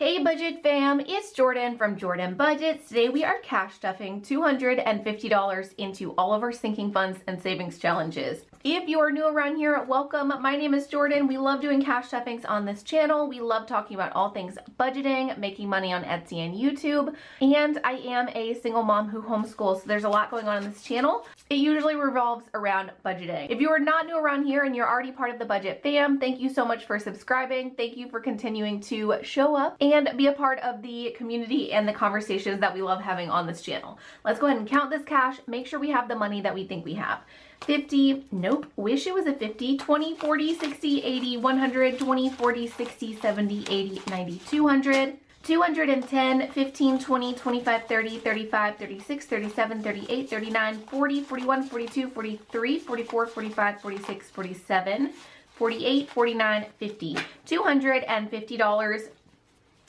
Hey budget fam, it's Jordan from Jordan Budgets. Today we are cash stuffing $250 into all of our sinking funds and savings challenges. If you are new around here, welcome. My name is Jordan. We love doing cash stuffings on this channel. We love talking about all things budgeting, making money on Etsy and YouTube, and I am a single mom who homeschools, so there's a lot going on this channel. It usually revolves around budgeting. If you are not new around here and you're already part of the budget fam, thank you so much for subscribing. Thank you for continuing to show up and be a part of the community and the conversations that we love having on this channel. Let's go ahead and count this cash. Make sure we have the money that we think we have. 50, nope, wish it was a 50, 20, 40, 60, 80, 100, 20, 40, 60, 70, 80, 90, 200, 210, 15, 20, 25, 30, 35, 36, 37, 38, 39, 40, 41, 42, 43, 44, 45, 46, 47, 48, 49, 50. $250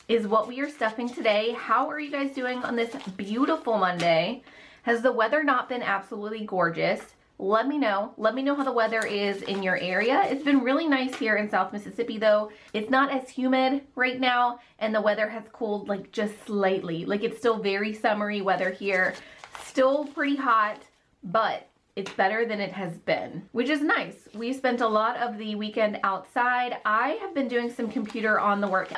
is what we are stuffing today. How are you guys doing on this beautiful Monday? Has the weather not been absolutely gorgeous? Let me know. Let me know how the weather is in your area. It's been really nice here in South Mississippi though. It's not as humid right now and the weather has cooled like just slightly. Like it's still very summery weather here. Still pretty hot, but it's better than it has been, which is nice. We spent a lot of the weekend outside. I have been doing some computer on the work.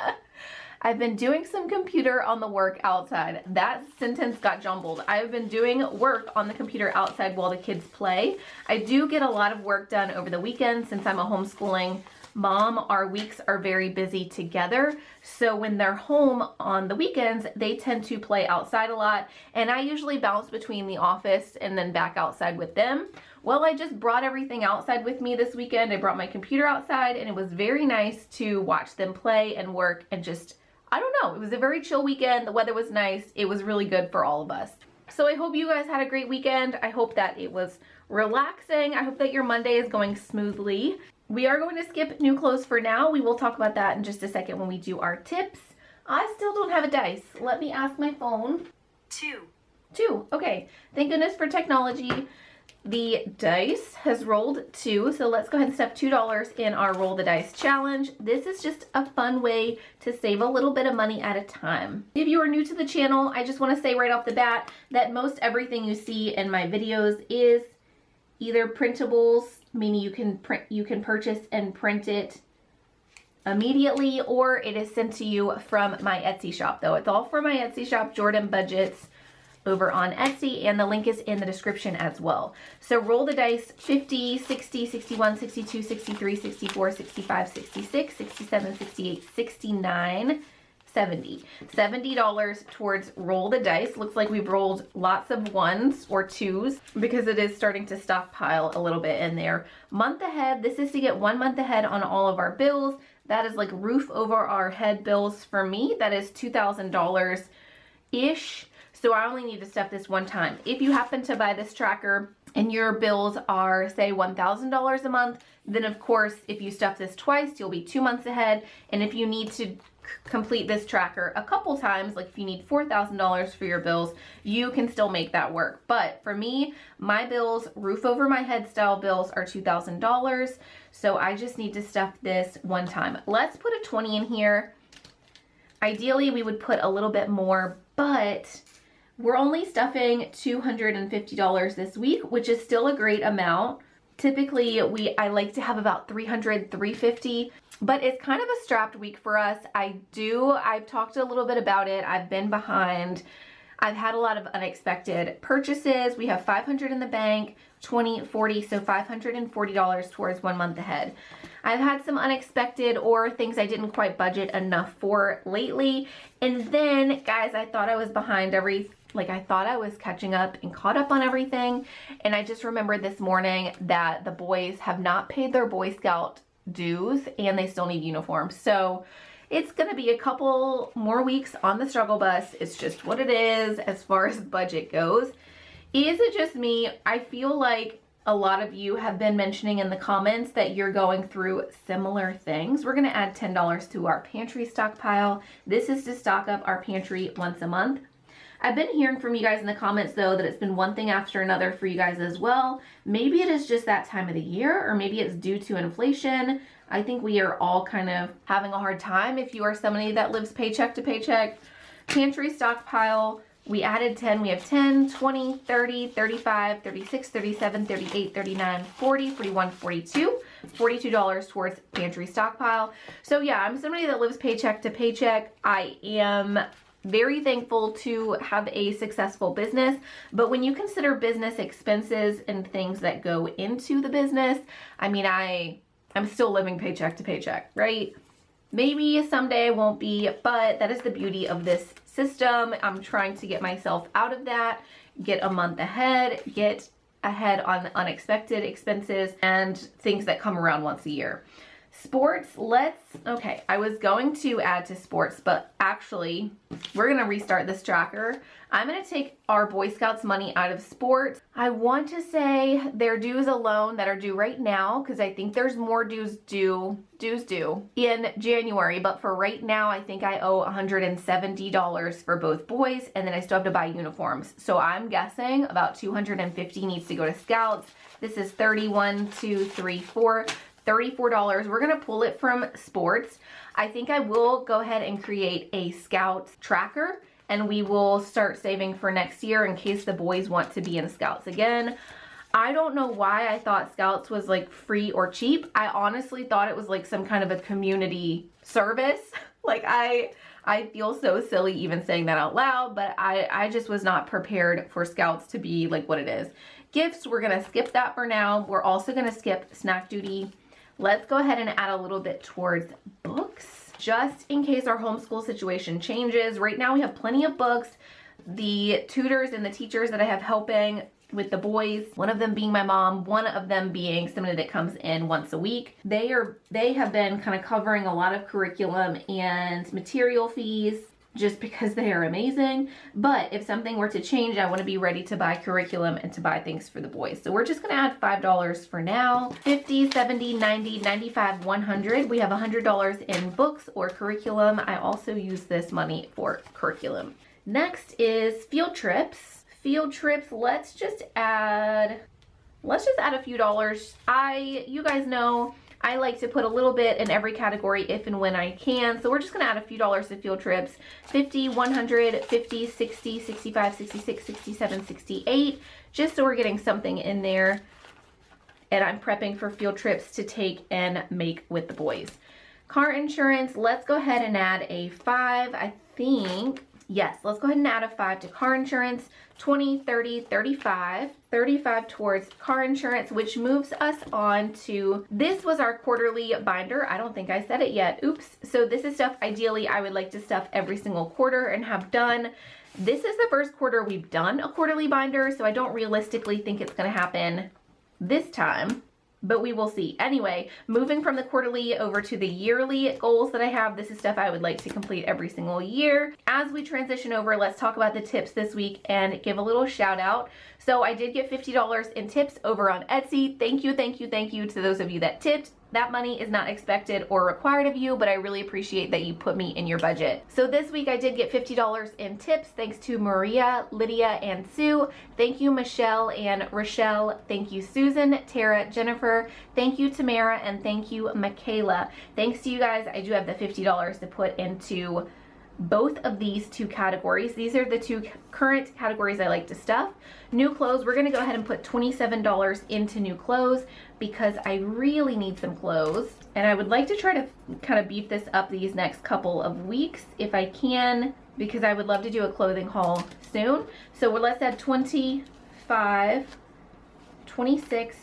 I've been doing some computer on the work outside. That sentence got jumbled. I've been doing work on the computer outside while the kids play. I do get a lot of work done over the weekend since I'm a homeschooling mom. Our weeks are very busy together. So when they're home on the weekends, they tend to play outside a lot. And I usually bounce between the office and then back outside with them. Well, I just brought everything outside with me this weekend. I brought my computer outside and it was very nice to watch them play and work and just, I don't know, it was a very chill weekend. The weather was nice. It was really good for all of us. So I hope you guys had a great weekend. I hope that it was relaxing. I hope that your Monday is going smoothly. We are going to skip new clothes for now. We will talk about that in just a second when we do our tips. I still don't have a dice. Let me ask my phone. Two. Okay. Thank goodness for technology. The dice has rolled 2, so let's go ahead and stuff $2 in our roll the dice challenge. This is just a fun way to save a little bit of money at a time. If you are new to the channel, I just want to say right off the bat that most everything you see in my videos is either printables, meaning you can purchase and print it immediately, or it is sent to you from my Etsy shop though. It's all from my Etsy shop, Jordan Budgets, over on Etsy, and the link is in the description as well. So roll the dice: 50, 60, 61, 62, 63, 64, 65, 66, 67, 68, 69, 70. $70 towards roll the dice. Looks like we've rolled lots of 1s or 2s because it is starting to stockpile a little bit in there. Month ahead, this is to get 1 month ahead on all of our bills. That is like roof over our head bills for me. That is $2,000-ish. So I only need to stuff this one time. If you happen to buy this tracker and your bills are, say, $1,000 a month, then of course, if you stuff this twice, you'll be 2 months ahead. And if you need to complete this tracker a couple times, like if you need $4,000 for your bills, you can still make that work. But for me, my bills, roof over my head style bills, are $2,000. So I just need to stuff this one time. Let's put a 20 in here. Ideally, we would put a little bit more, but we're only stuffing $250 this week, which is still a great amount. Typically, I like to have about $300, $350, but it's kind of a strapped week for us. I've talked a little bit about it. I've been behind. I've had a lot of unexpected purchases. We have $500 in the bank, 20, 40, so $540 towards 1 month ahead. I've had some unexpected or things I didn't quite budget enough for lately. And then, guys, I thought I was behind I thought I was catching up and caught up on everything. And I just remembered this morning that the boys have not paid their Boy Scout dues and they still need uniforms. So it's going to be a couple more weeks on the struggle bus. It's just what it is as far as budget goes. Is it just me? I feel like a lot of you have been mentioning in the comments that you're going through similar things. We're going to add $10 to our pantry stockpile. This is to stock up our pantry once a month. I've been hearing from you guys in the comments though that it's been one thing after another for you guys as well. Maybe it is just that time of the year, or maybe it's due to inflation. I think we are all kind of having a hard time if you are somebody that lives paycheck to paycheck. Pantry stockpile, we added 10. We have 10, 20, 30, 35, 36, 37, 38, 39, 40, 41, 42. $42 towards pantry stockpile. So yeah, I'm somebody that lives paycheck to paycheck. I am very thankful to have a successful business, but when you consider business expenses and things that go into the business, I mean, I'm still living paycheck to paycheck, right? Maybe someday I won't be, but that is the beauty of this system. I'm trying to get myself out of that, get a month ahead, get ahead on unexpected expenses and things that come around once a year. Sports, okay, I was going to add to sports, but actually we're gonna restart this tracker. I'm gonna take our Boy Scouts money out of sports. I want to say their dues alone that are due right now, because I think there's more dues due in January, but for right now, I think I owe $170 for both boys, and then I still have to buy uniforms. So I'm guessing about $250 needs to go to Scouts. This is 31, 2, 3, 4. $34. We're gonna pull it from sports. I think I will go ahead and create a Scouts tracker, and we will start saving for next year in case the boys want to be in Scouts again. I don't know why I thought Scouts was like free or cheap. I honestly thought it was like some kind of a community service. Like I feel so silly even saying that out loud, but I just was not prepared for Scouts to be like what it is. Gifts, we're gonna skip that for now. We're also gonna skip snack duty. Let's go ahead and add a little bit towards books, just in case our homeschool situation changes. Right now we have plenty of books. The tutors and the teachers that I have helping with the boys, one of them being my mom, one of them being somebody that comes in once a week. They have been kind of covering a lot of curriculum and material fees, just because they are amazing. But if something were to change, I want to be ready to buy curriculum and to buy things for the boys. So we're just going to add $5 for now. 50, 70, 90, 95, 100. We have $100 in books or curriculum. I also use this money for curriculum. Next is field trips. Field trips, let's just add a few dollars. You guys know I like to put a little bit in every category if and when I can. So we're just gonna add a few dollars to field trips. 50, 100, 50, 60, 65, 66, 67, 68, just so we're getting something in there. And I'm prepping for field trips to take and make with the boys. Car insurance, let's go ahead and add a 5, I think. Yes, let's go ahead and add a 5 to car insurance. 20, 30, 35. 35 towards car insurance, which moves us on to, this was our quarterly binder. I don't think I said it yet. Oops. So this is stuff ideally I would like to stuff every single quarter and have done. This is the first quarter we've done a quarterly binder, so I don't realistically think it's going to happen this time, but we will see. Anyway, moving from the quarterly over to the yearly goals that I have, this is stuff I would like to complete every single year. As we transition over, let's talk about the tips this week and give a little shout out. So I did get $50 in tips over on Etsy. Thank you, thank you, thank you to those of you that tipped. That money is not expected or required of you, but I really appreciate that you put me in your budget. So this week I did get $50 in tips thanks to Maria, Lydia, and Sue. Thank you, Michelle and Rachelle. Thank you, Susan, Tara, Jennifer. Thank you, Tamara, and thank you, MaKayla. Thanks to you guys, I do have the $50 to put into both of these two categories. These are the two current categories I like to stuff. New clothes, we're gonna go ahead and put $27 into new clothes because I really need some clothes. And I would like to try to kind of beef this up these next couple of weeks if I can, because I would love to do a clothing haul soon. So let's add 25, 26,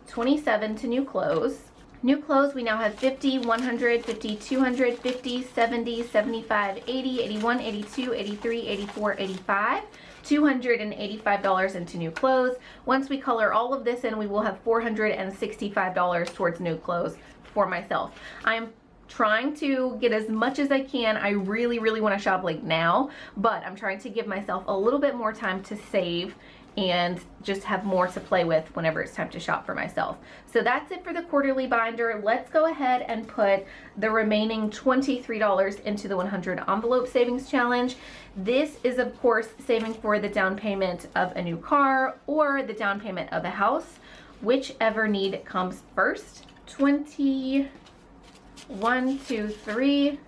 27 to new clothes. New clothes, we now have 50, 100, 50, 200, 50, 70, 75, 80, 81, 82, 83, 84, 85. $285 into new clothes. Once we color all of this in, we will have $465 towards new clothes for myself. I'm trying to get as much as I can. I really want to shop like now, but I'm trying to give myself a little bit more time to save and just have more to play with whenever it's time to shop for myself. So that's it for the quarterly binder. Let's go ahead and put the remaining $23 into the 100 envelope savings challenge. This is of course saving for the down payment of a new car or the down payment of a house, whichever need comes first. 20, 1, 2, 3.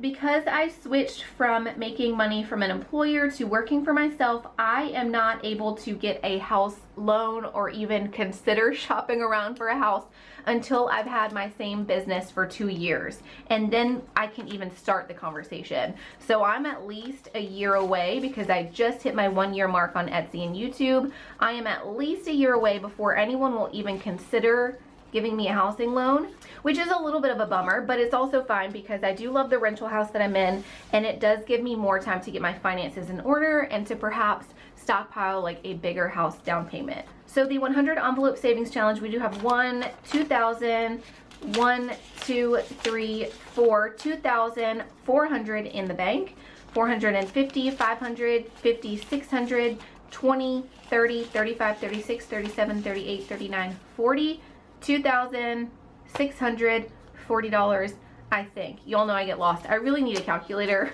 Because I switched from making money from an employer to working for myself, I am not able to get a house loan or even consider shopping around for a house until I've had my same business for 2 years. And then I can even start the conversation. So I'm at least a year away because I just hit my 1 year mark on Etsy and YouTube. I am at least a year away before anyone will even consider giving me a housing loan, which is a little bit of a bummer, but it's also fine because I do love the rental house that I'm in, and it does give me more time to get my finances in order and to perhaps stockpile like a bigger house down payment. So the 100 envelope savings challenge, we do have 1, 2,000, 1, 2, 3, 4, 2,400 in the bank, 450, 500, 50, 600, 20, 30, 35, 36, 37, 38, 39, 40, $2,640, I think. Y'all know I get lost. I really need a calculator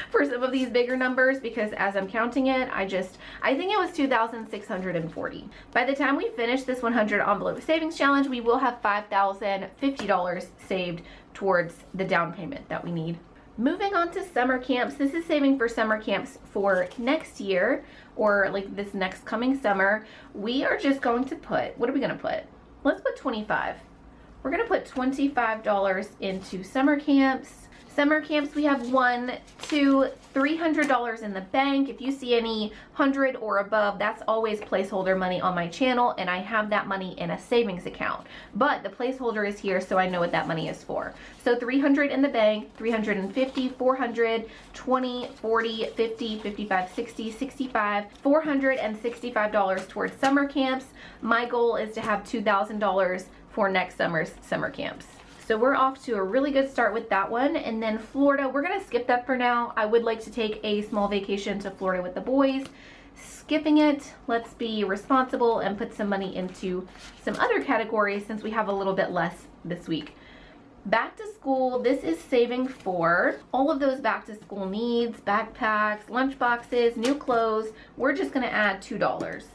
for some of these bigger numbers because as I'm counting it, I think it was 2,640. By the time we finish this 100 envelope savings challenge, we will have $5,050 saved towards the down payment that we need. Moving on to summer camps. This is saving for summer camps for next year, or like this next coming summer. We are just going to put, what are we going to put? Let's put 25. We're going to put $25 into summer camps. Summer camps, we have 1, 2, $300 in the bank. If you see any 100 or above, that's always placeholder money on my channel, and I have that money in a savings account. But the placeholder is here, so I know what that money is for. So 300 in the bank, 350, 400, 20, 40, 50, 55, 60, 65, $465 towards summer camps. My goal is to have $2,000 for next summer's summer camps. So we're off to a really good start with that one. And then Florida, we're gonna skip that for now. I would like to take a small vacation to Florida with the boys. Skipping it, let's be responsible and put some money into some other categories since we have a little bit less this week. Back to school, this is saving for all of those back to school needs, backpacks, lunch boxes, new clothes. We're just gonna add $2.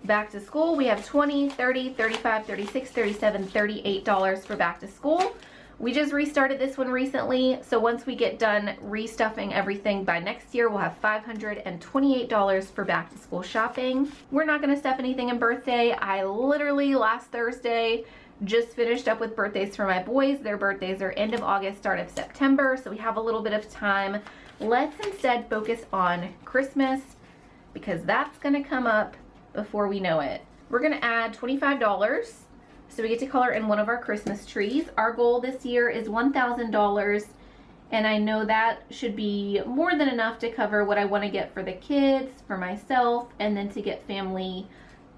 Back to school, we have 20, 30, 35, 36, 37, $38 for back to school. We just restarted this one recently, so once we get done restuffing everything by next year, we'll have $528 for back to school shopping. We're not gonna stuff anything in birthday. I literally last Thursday just finished up with birthdays for my boys. Their birthdays are end of August, start of September, so we have a little bit of time. Let's instead focus on Christmas because that's gonna come up before we know it. We're gonna add $25 so we get to color in one of our Christmas trees. Our goal this year is $1,000, and I know that should be more than enough to cover what I want to get for the kids, for myself, and then to get family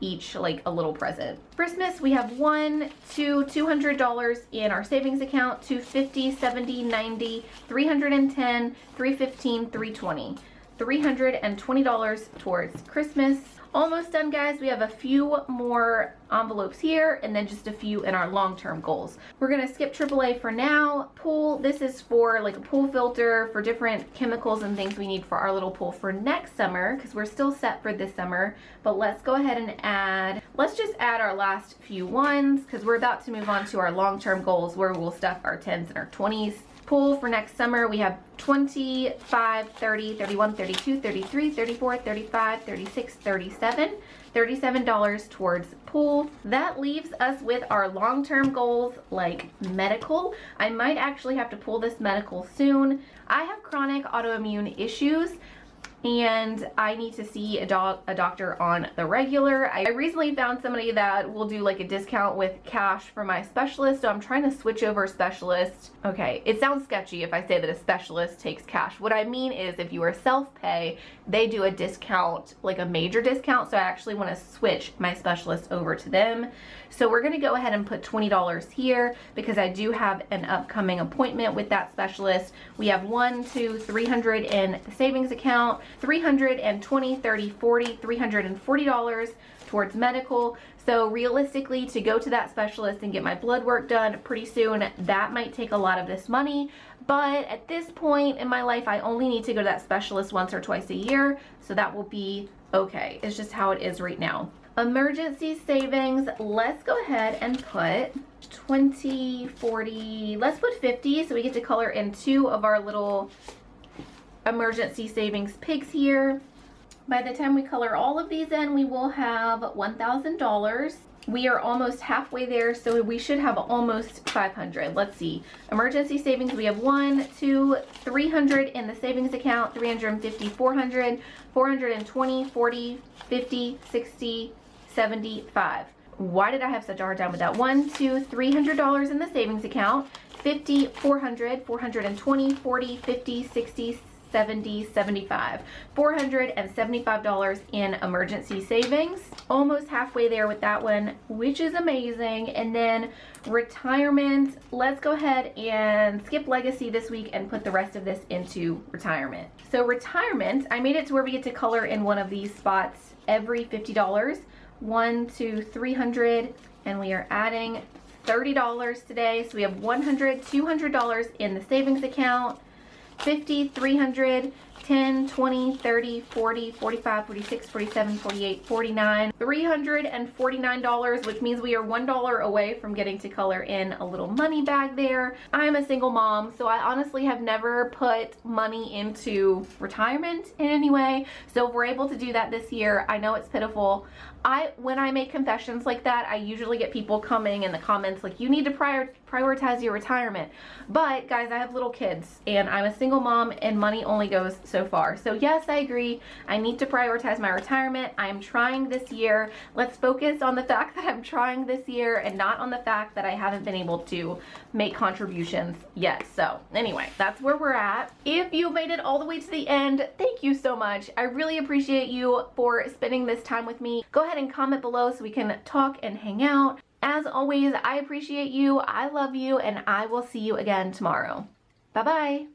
each like a little present. Christmas, we have $200 in our savings account, $250, $70, $90, $310, $315, $320. $320 towards Christmas. Almost done, guys. We have a few more envelopes here and then just a few in our long-term goals. We're gonna skip AAA for now. Pool, this is for like a pool filter for different chemicals and things we need for our little pool for next summer because we're still set for this summer. But let's go ahead and let's just add our last few ones because we're about to move on to our long-term goals where we'll stuff our 10s and our 20s. Pool for next summer, we have 25, 30, 31, 32, 33, 34, 35, 36, 37. $37 towards pool. That leaves us with our long-term goals like medical. I might actually have to pull this medical soon. I have chronic autoimmune issues and I need to see a doctor on the regular. I recently found somebody that will do like a discount with cash for my specialist, so I'm trying to switch over specialist. Okay, it sounds sketchy if I say that a specialist takes cash. What I mean is if you are self-pay, they do a discount, like a major discount, so I actually want to switch my specialist over to them. So we're gonna go ahead and put $20 here because I do have an upcoming appointment with that specialist. We have $300 in the savings account. $320, $30, $40, $340 towards medical. So realistically, to go to that specialist and get my blood work done pretty soon, that might take a lot of this money. But at this point in my life, I only need to go to that specialist once or twice a year. So that will be okay. It's just how it is right now. Emergency savings, let's go ahead and put 20, 40, let's put 50 so we get to color in 2 of our little emergency savings pigs here. By the time we color all of these in, we will have $1,000. We are almost halfway there, so we should have almost 500. Let's see. Emergency savings, we have 1, 2, 300 in the savings account, 350, 400, 420, 40, 50, 60, 75. Why did I have such a hard time with that? 1, 2, $300 in the savings account, 50, 400, 420, 40, 50, 60, 70, 75. $475 in emergency savings. Almost halfway there with that one, which is amazing. And then retirement, let's go ahead and skip legacy this week and put the rest of this into retirement. So retirement, I made it to where we get to color in one of these spots every $50. 1, 2, 300, and we are adding $30 today. So we have $100, $200 in the savings account, 50, 300, 10, 20, 30, 40, 45, 46, 47, 48, 49, $349, which means we are $1 away from getting to color in a little money bag there. I'm a single mom, so I honestly have never put money into retirement in any way. So if we're able to do that this year, I know it's pitiful. When I make confessions like that, I usually get people coming in the comments like, you need to prioritize your retirement. But guys, I have little kids and I'm a single mom and money only goes so far. So yes, I agree. I need to prioritize my retirement. I am trying this year. Let's focus on the fact that I'm trying this year and not on the fact that I haven't been able to make contributions yet. So anyway, that's where we're at. If you made it all the way to the end, thank you so much. I really appreciate you for spending this time with me. Go ahead and comment below so we can talk and hang out. As always, I appreciate you, I love you, and I will see you again tomorrow. Bye-bye.